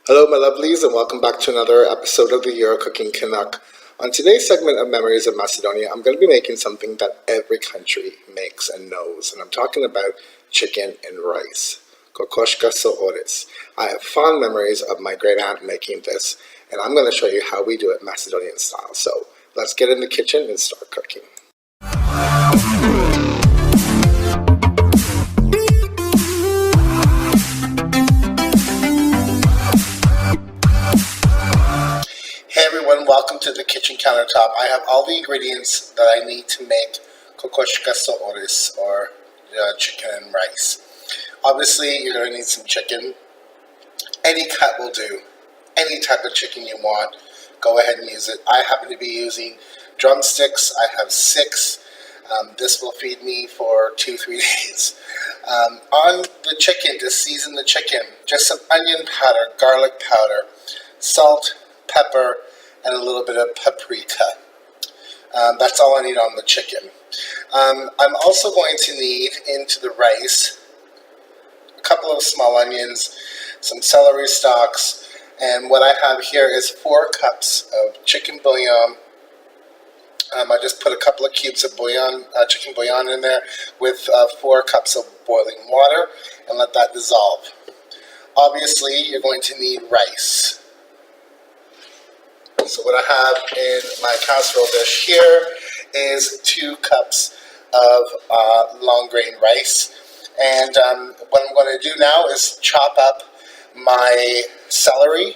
Hello, my lovelies, and welcome back to another episode of the Euro Cooking Canuck. On today's segment of Memories of Macedonia, I'm going to be making something that every country makes and knows, and I'm talking about chicken and rice. Kokoska so ORIZ. I have fond memories of my great aunt making this, and I'm going to show you how we do it Macedonian style. So let's get in the kitchen and start cooking. Hey everyone, welcome to the kitchen countertop. I have all the ingredients that I need to make Kokoska so ORIZ, or chicken and rice. Obviously, you're going to need some chicken. Any cut will do. Any type of chicken you want, go ahead and use it. I happen to be using drumsticks. I have 6. This will feed me for 2-3 days. On the chicken, to season the chicken, just some onion powder, garlic powder, salt, pepper, and a little bit of paprika. That's all I need on the chicken. I'm also going to need into the rice a couple of small onions, some celery stalks, and what I have here is 4 cups of chicken bouillon. I just put a couple of cubes of bouillon, chicken bouillon in there with 4 cups of boiling water, and let that dissolve. Obviously, you're going to need rice. So what I have in my casserole dish here is 2 cups of long grain rice. And what I'm going to do now is chop up my celery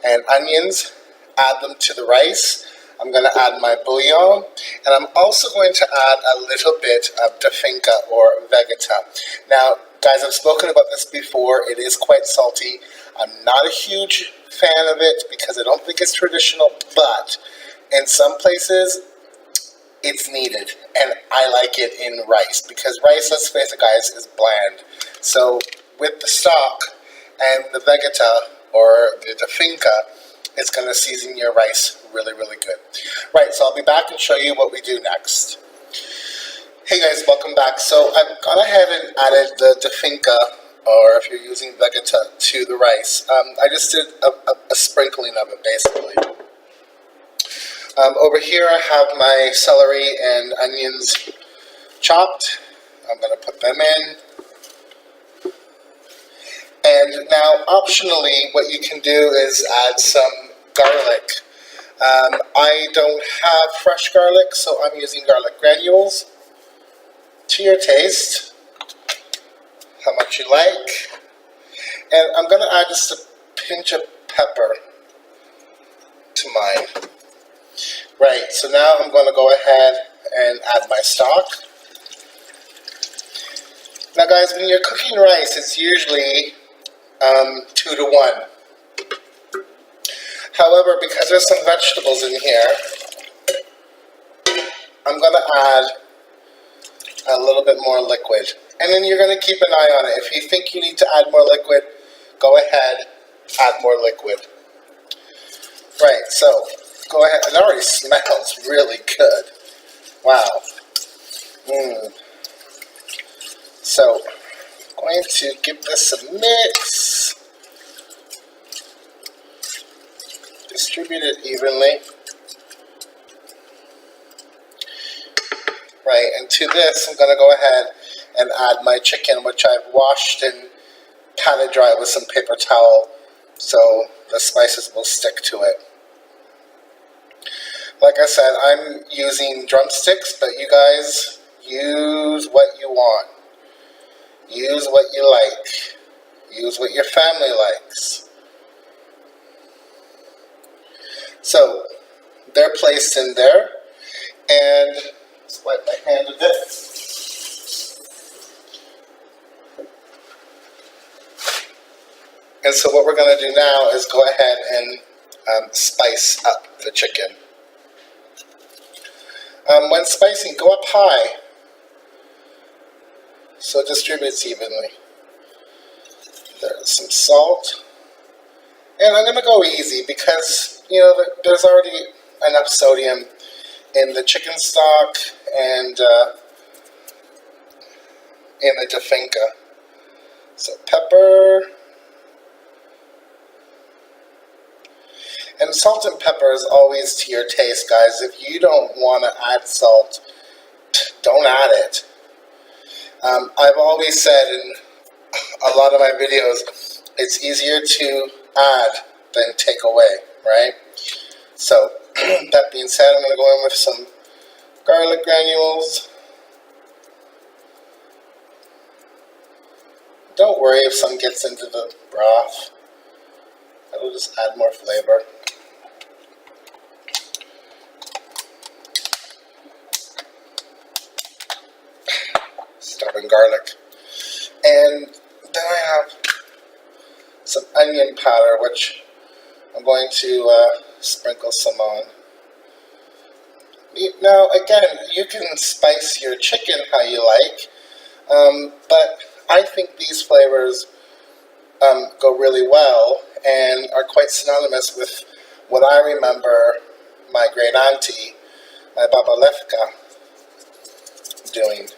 and onions, add them to the rice. I'm going to add my bouillon, and I'm also going to add a little bit of dafinka or vegeta. Now, guys, I've spoken about this before. It is quite salty. I'm not a huge fan of it because I don't think it's traditional, but in some places it's needed, and I like it in rice because rice, let's face it guys, is bland. So with the stock and the vegeta or the dafinka, it's going to season your rice really, really good. Right, so I'll be back and show you what we do next. Hey guys, welcome back. So I've gone ahead and added the dafinka, or if you're using vegeta, to the rice. I just did a sprinkling of it, basically. Over here I have my celery and onions chopped. I'm going to put them in. And now, optionally, what you can do is add some garlic. I don't have fresh garlic, so I'm using garlic granules. To your taste, how much you like. And I'm going to add just a pinch of pepper to mine. Right, so now I'm going to go ahead and add my stock. Now guys, when you're cooking rice, it's usually 2 to 1. However, because there's some vegetables in here, I'm going to add a little bit more liquid. And then you're going to keep an eye on it. If you think you need to add more liquid, go ahead, add more liquid. Right, so go ahead. It already smells really good. Wow. So I'm going to give this a mix. Distribute it evenly. Right, and to this I'm going to go ahead and add my chicken, which I've washed and patted dry with some paper towel so the spices will stick to it. Like I said, I'm using drumsticks, but you guys use what you want. Use what you like. Use what your family likes. So they're placed in there, and let's wipe my hand a bit. And so what we're going to do now is go ahead and spice up the chicken. When spicing, go up high so it distributes evenly. There's some salt. And I'm going to go easy because, you know, there's already enough sodium in the chicken stock and in the dafinka. So pepper, salt and pepper is always to your taste, guys. If you don't want to add salt, don't add it. I've always said in a lot of my videos, it's easier to add than take away, right? So, that being said, I'm going to go in with some garlic granules. Don't worry if some gets into the broth. It'll just add more flavor. Stubborn garlic. And then I have some onion powder, which I'm going to sprinkle some on. Now, again, you can spice your chicken how you like, but I think these flavors go really well and are quite synonymous with what I remember my great auntie, my Baba Lefka, doing.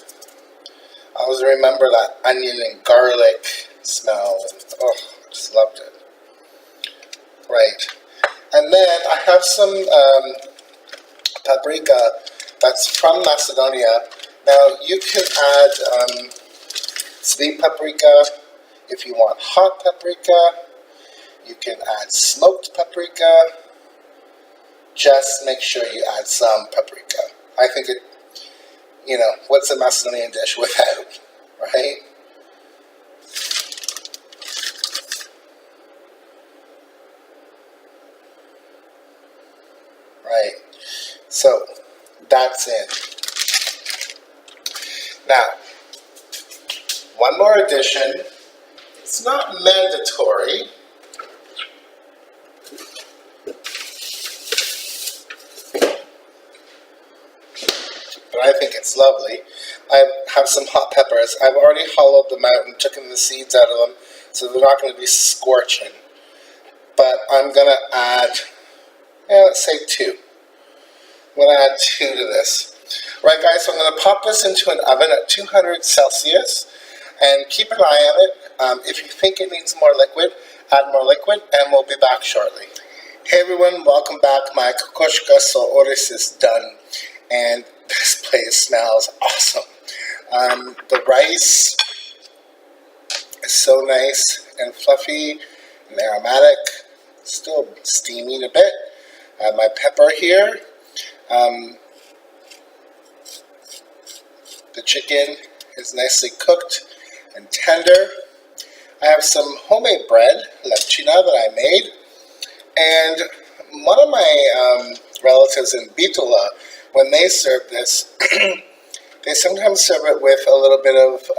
I always remember that onion and garlic smell. Oh, I just loved it. Right. And then I have some paprika that's from Macedonia. Now, you can add sweet paprika if you want hot paprika. You can add smoked paprika. Just make sure you add some paprika. I think it, you know, what's a Macedonian dish without, right? Right. So, that's it. Now, one more addition. It's not mandatory. But I think it's lovely. I have some hot peppers. I've already hollowed them out and taken the seeds out of them, so they're not going to be scorching. But I'm going to add, let's say 2. I'm going to add 2 to this. Right, guys, so I'm going to pop this into an oven at 200 Celsius and keep an eye on it. If you think it needs more liquid, add more liquid, and we'll be back shortly. Hey everyone, welcome back. My Kokoska, so ORIZ is done. And this place smells awesome. The rice is so nice and fluffy and aromatic. Still steaming a bit. I have my pepper here. The chicken is nicely cooked and tender. I have some homemade bread, lechina, that I made. And one of my relatives in Bitola, when they serve this, they sometimes serve it with a little bit of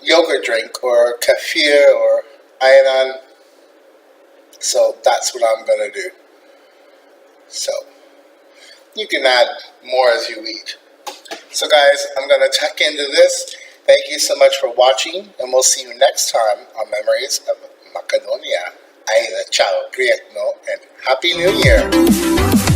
yogurt drink or kefir or ayran. So that's what I'm going to do. So you can add more as you eat. So guys, I'm going to tuck into this. Thank you so much for watching, and we'll see you next time on Memories of Macedonia. Ciao, Grietno, and Happy New Year!